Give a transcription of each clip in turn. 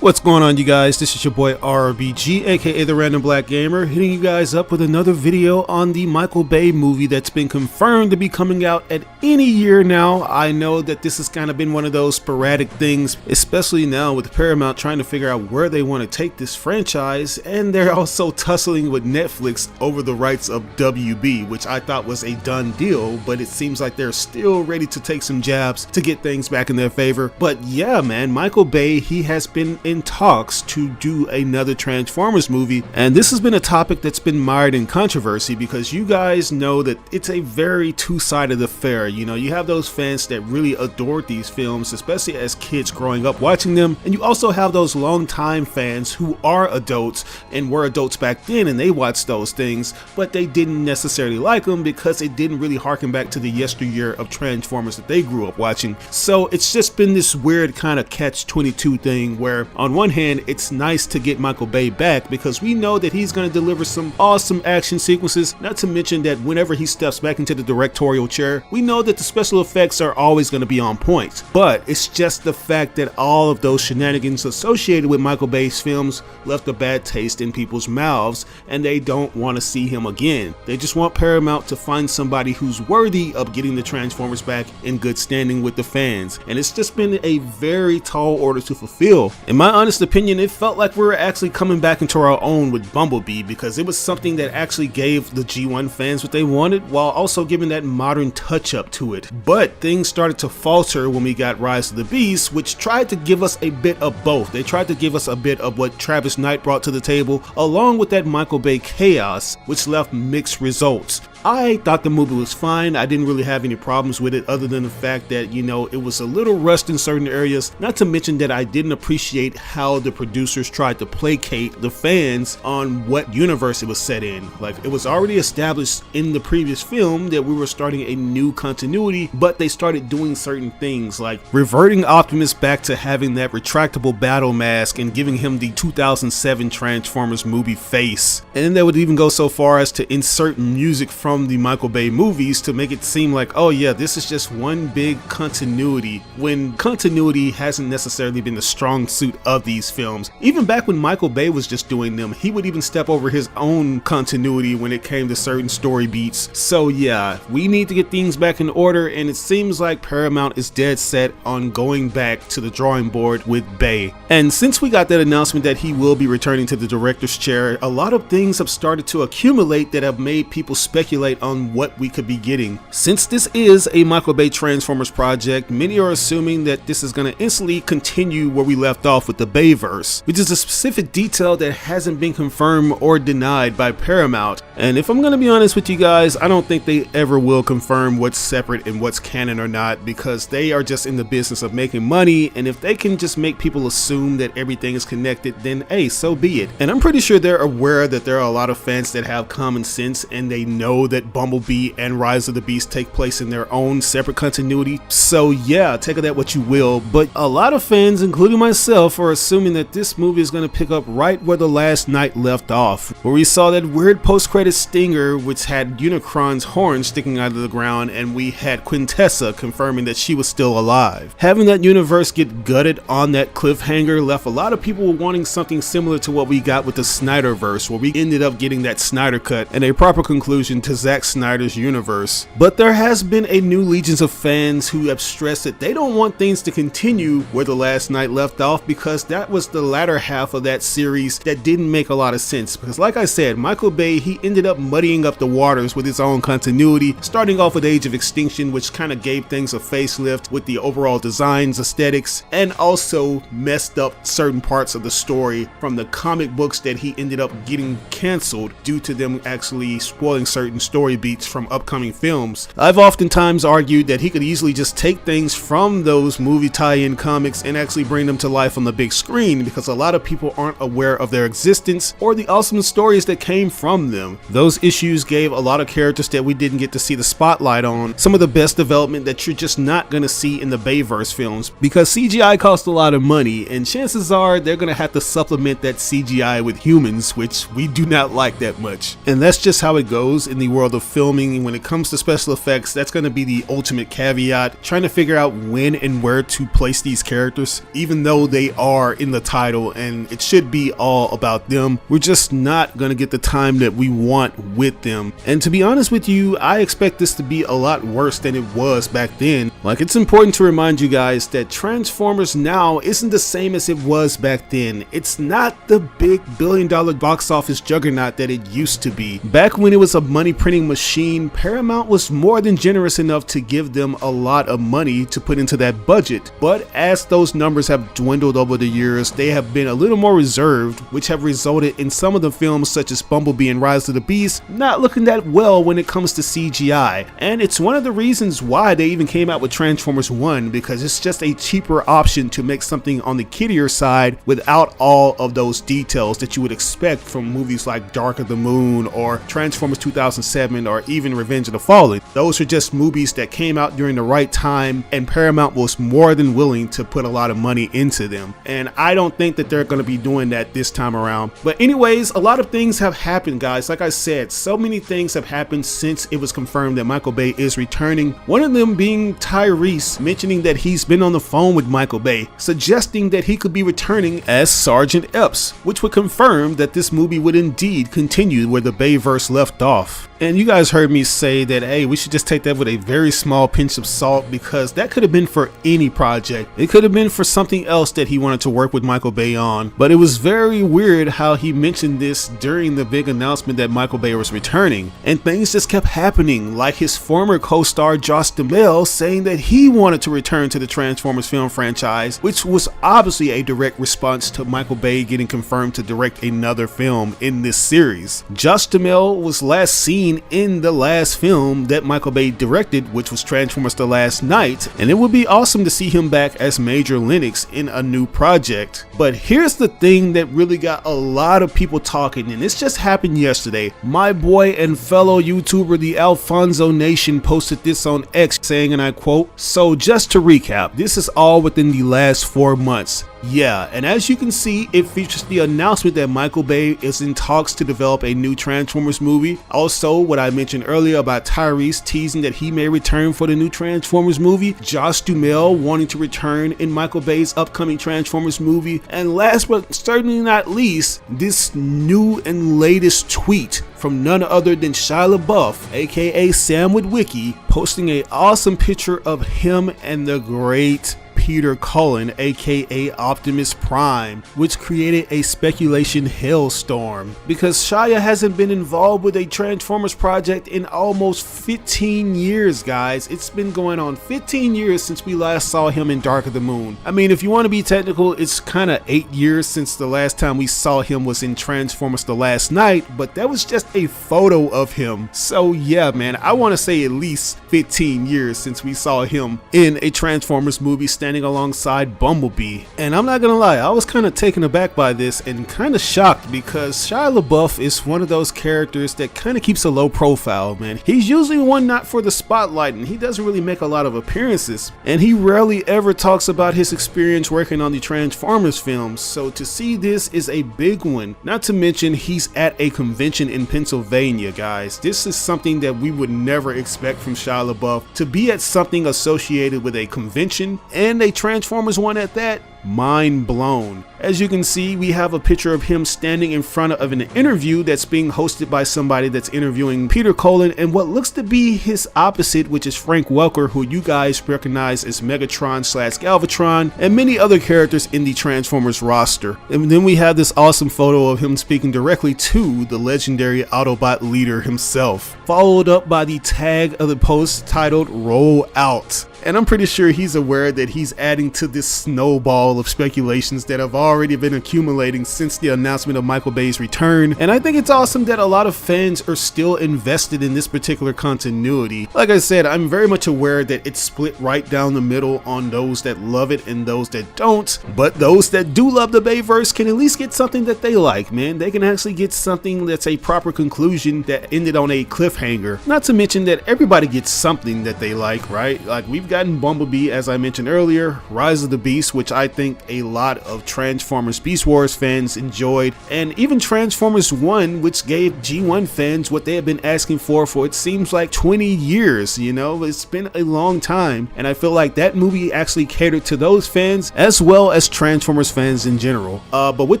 What's going on, you guys? This is your boy RBG, aka the Random Black Gamer, hitting you guys up with another video on the Michael Bay movie that's been confirmed to be coming out at any year now. I know that this has kind of been one of those sporadic things, especially now with Paramount trying to figure out where they want to take this franchise, and they're also tussling with Netflix over the rights of WB, which I thought was a done deal, but it seems like they're still ready to take some jabs to get things back in their favor. But yeah, man, Michael Bay, he has been in talks to do another Transformers movie, and this has been a topic that's been mired in controversy because you guys know that it's a very two-sided affair. You know, you have those fans that really adored these films, especially as kids growing up watching them, and you also have those longtime fans who are adults and were adults back then, and they watched those things, but they didn't necessarily like them because it didn't really harken back to the yesteryear of Transformers that they grew up watching. So it's just been this weird kind of catch-22 thing where on one hand, it's nice to get Michael Bay back because we know that he's going to deliver some awesome action sequences, not to mention that whenever he steps back into the directorial chair, we know that the special effects are always going to be on point. But it's just the fact that all of those shenanigans associated with Michael Bay's films left a bad taste in people's mouths, and they don't want to see him again. They just want Paramount to find somebody who's worthy of getting the Transformers back in good standing with the fans, and it's just been a very tall order to fulfill. In my honest opinion, it felt like we were actually coming back into our own with Bumblebee because it was something that actually gave the G1 fans what they wanted while also giving that modern touch up to it. But things started to falter when we got Rise of the Beast, which tried to give us a bit of both. They tried to give us a bit of what Travis Knight brought to the table along with that Michael Bay chaos, which left mixed results. I thought the movie was fine. I didn't really have any problems with it other than the fact that, you know, it was a little rushed in certain areas, not to mention that I didn't appreciate how the producers tried to placate the fans on what universe it was set in. Like, it was already established in the previous film that we were starting a new continuity, but they started doing certain things like reverting Optimus back to having that retractable battle mask and giving him the 2007 Transformers movie face. And then they would even go so far as to insert music from the Michael Bay movies to make it seem like, oh yeah, this is just one big continuity, when continuity hasn't necessarily been the strong suit of these films. Even back when Michael Bay was just doing them, he would even step over his own continuity when it came to certain story beats. So yeah, we need to get things back in order, and it seems like Paramount is dead set on going back to the drawing board with Bay. And since we got that announcement that he will be returning to the director's chair, a lot of things have started to accumulate that have made people speculate on what we could be getting. Since this is a Michael Bay Transformers project, many are assuming that this is going to instantly continue where we left off with the Bayverse, which is a specific detail that hasn't been confirmed or denied by Paramount. And if I'm going to be honest with you guys, I don't think they ever will confirm what's separate and what's canon or not, because they are just in the business of making money, and if they can just make people assume that everything is connected, then hey, so be it. And I'm pretty sure they're aware that there are a lot of fans that have common sense and they know that Bumblebee and Rise of the Beast take place in their own separate continuity. So yeah, take of that what you will, but a lot of fans, including myself, are assuming that this movie is going to pick up right where The Last Knight left off, where we saw that weird post-credit stinger which had Unicron's horn sticking out of the ground, and we had Quintessa confirming that she was still alive. Having that universe get gutted on that cliffhanger left a lot of people wanting something similar to what we got with the Snyderverse, where we ended up getting that Snyder cut and a proper conclusion to Zack Snyder's universe. But there has been a new legions of fans who have stressed that they don't want things to continue where The Last Knight left off, because that was the latter half of that series that didn't make a lot of sense. Because like I said, Michael Bay, he ended up muddying up the waters with his own continuity, starting off with Age of Extinction, which kind of gave things a facelift with the overall designs, aesthetics, and also messed up certain parts of the story from the comic books that he ended up getting canceled due to them actually spoiling certain story beats from upcoming films. I've oftentimes argued that he could easily just take things from those movie tie-in comics and actually bring them to life on the big screen, because a lot of people aren't aware of their existence or the awesome stories that came from them. Those issues gave a lot of characters that we didn't get to see the spotlight on some of the best development that you're just not going to see in the Bayverse films, because CGI costs a lot of money, and chances are they're going to have to supplement that CGI with humans, which we do not like that much. And that's just how it goes in the world world of filming, when it comes to special effects, that's going to be the ultimate caveat. Trying to figure out when and where to place these characters, even though they are in the title and it should be all about them. We're just not going to get the time that we want with them. And to be honest with you, I expect this to be a lot worse than it was back then. Like, it's important to remind you guys that Transformers now isn't the same as it was back then. It's not the big billion-dollar box office juggernaut that it used to be. Back when it was a money printing machine, Paramount was more than generous enough to give them a lot of money to put into that budget. But as those numbers have dwindled over the years, they have been a little more reserved, which have resulted in some of the films such as Bumblebee and Rise of the Beast not looking that well when it comes to CGI. And it's one of the reasons why they even came out with Transformers 1, because it's just a cheaper option to make something on the kiddier side without all of those details that you would expect from movies like Dark of the Moon or Transformers 2007 or even Revenge of the Fallen. Those are just movies that came out during the right time, and Paramount was more than willing to put a lot of money into them. And I don't think that they're going to be doing that this time around. But anyways, a lot of things have happened, guys. Like I said, so many things have happened since it was confirmed that Michael Bay is returning. One of them being Tyrese mentioning that he's been on the phone with Michael Bay, suggesting that he could be returning as Sergeant Epps, which would confirm that this movie would indeed continue where the Bayverse left off. And you guys heard me say that, hey, we should just take that with a very small pinch of salt, because that could have been for any project. It could have been for something else that he wanted to work with Michael Bay on. But it was very weird how he mentioned this during the big announcement that Michael Bay was returning. And things just kept happening, like his former co-star Josh Duhamel saying that he wanted to return to the Transformers film franchise, which was obviously a direct response to Michael Bay getting confirmed to direct another film in this series. Josh Duhamel was last seen in the last film that Michael Bay directed, which was Transformers The Last Night, and it would be awesome to see him back as Major Lennox in a new project. But here's the thing that really got a lot of people talking, and this just happened yesterday. My boy and fellow YouTuber the Alfonso Nation posted this on X saying, and I quote, "So just to recap, this is all within the last 4 months. Yeah, and as you can see, it features the announcement that Michael Bay is in talks to develop a new Transformers movie. Also, what I mentioned earlier about Tyrese teasing that he may return for the new Transformers movie, Josh Duhamel wanting to return in Michael Bay's upcoming Transformers movie, and last but certainly not least, this new and latest tweet from none other than Shia LaBeouf, aka Sam Witwicky, posting an awesome picture of him and the great Peter Cullen, aka Optimus Prime, which created a speculation hailstorm because Shia hasn't been involved with a Transformers project in almost 15 years, guys. It's been going on 15 years since we last saw him in Dark of the Moon. I mean, if you want to be technical, it's kind of 8 years since the last time we saw him was in Transformers The Last Night, but that was just a photo of him. So yeah, man, I want to say at least 15 years since we saw him in a Transformers movie standing alongside Bumblebee. And I'm not gonna lie, I was kind of taken aback by this and kind of shocked because Shia LaBeouf is one of those characters that kind of keeps a low profile, man. He's usually one not for the spotlight, and he doesn't really make a lot of appearances, and he rarely ever talks about his experience working on the Transformers films. So to see this is a big one. Not to mention he's at a convention in Pennsylvania, guys. This is something that we would never expect from Shia LaBeouf, to be at something associated with a convention and a Transformers one at that. Mind blown. As you can see, we have a picture of him standing in front of an interview that's being hosted by somebody that's interviewing Peter Cullen and what looks to be his opposite, which is Frank Welker, who you guys recognize as Megatron / Galvatron, and many other characters in the Transformers roster. And then we have this awesome photo of him speaking directly to the legendary Autobot leader himself, followed up by the tag of the post titled "Roll Out." And I'm pretty sure he's aware that he's adding to this snowball of speculations that have already been accumulating since the announcement of Michael Bay's return. And I think it's awesome that a lot of fans are still invested in this particular continuity. Like I said, I'm very much aware that it's split right down the middle on those that love it and those that don't. But those that do love the Bayverse can at least get something that they like, man. They can actually get something that's a proper conclusion that ended on a cliffhanger. Not to mention that everybody gets something that they like, right? Like, we've gotten Bumblebee, as I mentioned earlier, Rise of the Beast, which I think a lot of Transformers Beast Wars fans enjoyed, and even Transformers 1, which gave G1 fans what they have been asking for it seems like 20 years, you know, it's been a long time, and I feel like that movie actually catered to those fans as well as Transformers fans in general. But with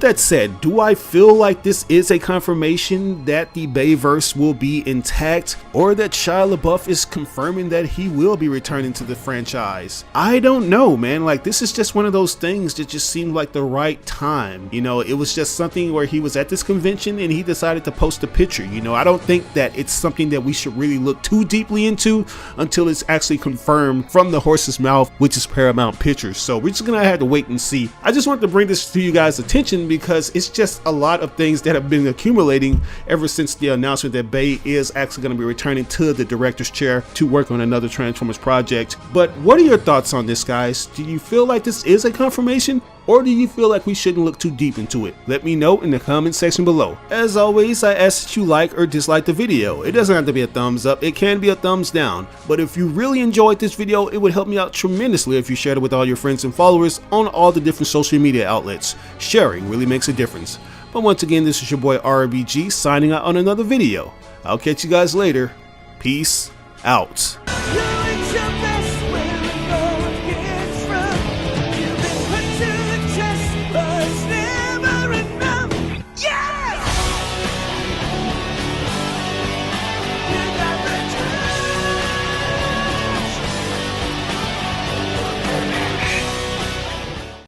that said, do I feel like this is a confirmation that the Bayverse will be intact, or that Shia LaBeouf is confirming that he will be returning to the franchise? I don't know, man. Like, this is just one of those things that just seemed like the right time. You know, it was just something where he was at this convention and he decided to post a picture. You know, I don't think that it's something that we should really look too deeply into until it's actually confirmed from the horse's mouth, which is Paramount Pictures. So we're just gonna have to wait and see. I just wanted to bring this to you guys' attention because it's just a lot of things that have been accumulating ever since the announcement that Bay is actually going to be returning to the director's chair to work on another Transformers project. But what are your thoughts on this, guys? Do you feel like this is a confirmation, or do you feel like we shouldn't look too deep into it? Let me know in the comment section below. As always, I ask that you like or dislike the video. It doesn't have to be a thumbs up, it can be a thumbs down. But if you really enjoyed this video, it would help me out tremendously if you shared it with all your friends and followers on all the different social media outlets. Sharing really makes a difference. But once again, this is your boy RBG signing out on another video. I'll catch you guys later. Peace out.